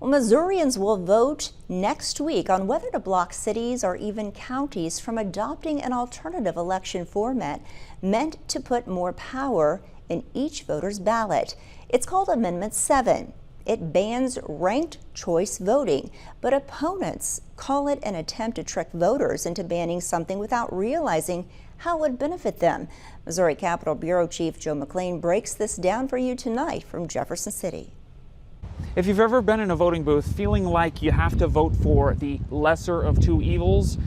Well, Missourians will vote next week on whether to block cities or even counties from adopting an alternative election format meant to put more power in each voter's ballot. It's called Amendment 7. It bans ranked choice voting, but opponents call it an attempt to trick voters into banning something without realizing how it would benefit them. Missouri Capitol Bureau Chief Joe McLean breaks this down for you tonight from Jefferson City. If you've ever been in a voting booth feeling like you have to vote for the lesser of two evils,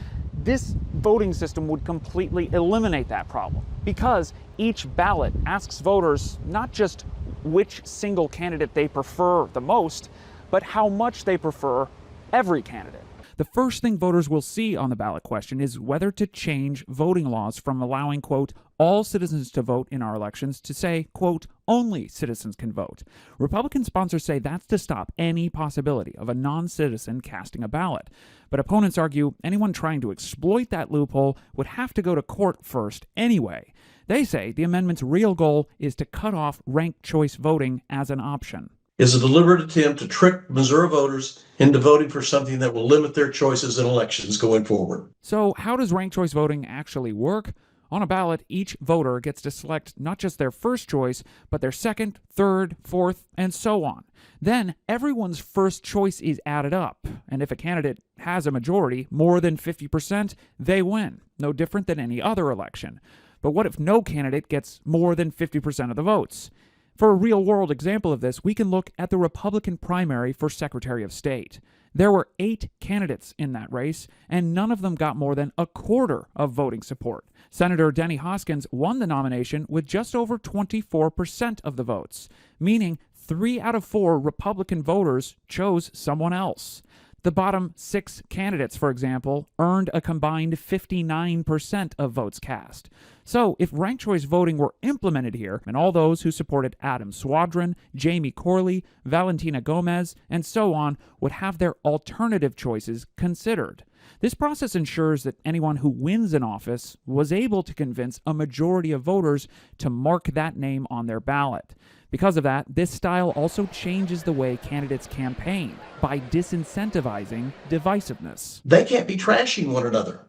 this voting system would completely eliminate that problem, because each ballot asks voters not just which single candidate they prefer the most, but how much they prefer every candidate. The first thing voters will see on the ballot question is whether to change voting laws from allowing, quote, all citizens to vote in our elections to say, quote, only citizens can vote. Republican sponsors say that's to stop any possibility of a non-citizen casting a ballot. But opponents argue anyone trying to exploit that loophole would have to go to court first anyway. They say the amendment's real goal is to cut off ranked choice voting as an option. Is a deliberate attempt to trick Missouri voters into voting for something that will limit their choices in elections going forward. So how does ranked choice voting actually work? On a ballot, each voter gets to select not just their first choice, but their second, third, fourth, and so on. Then everyone's first choice is added up, and if a candidate has a majority, more than 50%, they win, no different than any other election. But what if no candidate gets more than 50% of the votes? For a real-world example of this, we can look at the Republican primary for Secretary of State. There were 8 candidates in that race, and none of them got more than a quarter of voting support. Senator Denny Hoskins won the nomination with just over 24% of the votes, meaning 3 out of 4 Republican voters chose someone else. The bottom 6 candidates, for example, earned a combined 59% of votes cast. So if ranked choice voting were implemented here, and all those who supported Adam Swadron, Jamie Corley, Valentina Gomez, and so on would have their alternative choices considered. This process ensures that anyone who wins an office was able to convince a majority of voters to mark that name on their ballot. Because of that, this style also changes the way candidates campaign by disincentivizing divisiveness. They can't be trashing one another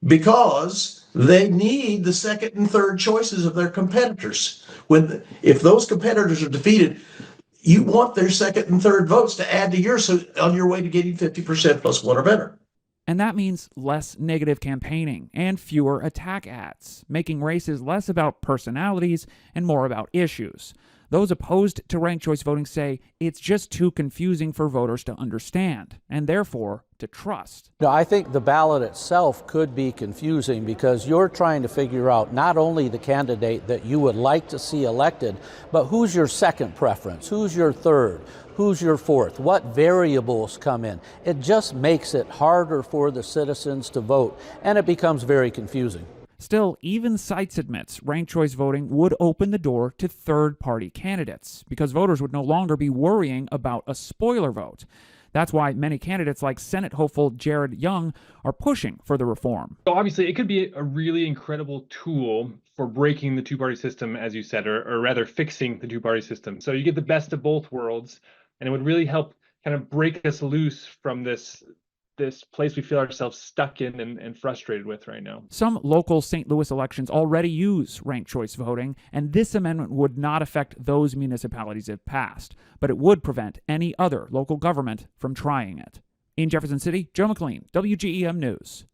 because they need the second and third choices of their competitors. If those competitors are defeated, you want their second and third votes to add to yours on your way to getting 50% plus one or better. And that means less negative campaigning and fewer attack ads, making races less about personalities and more about issues. Those opposed to ranked choice voting say it's just too confusing for voters to understand and therefore to trust. I think the ballot itself could be confusing because you're trying to figure out not only the candidate that you would like to see elected, but who's your second preference, who's your third, who's your fourth, what variables come in. It just makes it harder for the citizens to vote, and it becomes very confusing. Still, even Cites admits ranked choice voting would open the door to third-party candidates because voters would no longer be worrying about a spoiler vote. That's why many candidates like Senate hopeful Jared Young are pushing for the reform. So obviously, it could be a really incredible tool for breaking the two-party system, as you said, or rather fixing the two-party system. So you get the best of both worlds, and it would really help kind of break us loose from this place we feel ourselves stuck in and frustrated with right now. Some local St. Louis elections already use ranked choice voting, and this amendment would not affect those municipalities if passed, but it would prevent any other local government from trying it. In Jefferson City, Joe McLean, WGEM News.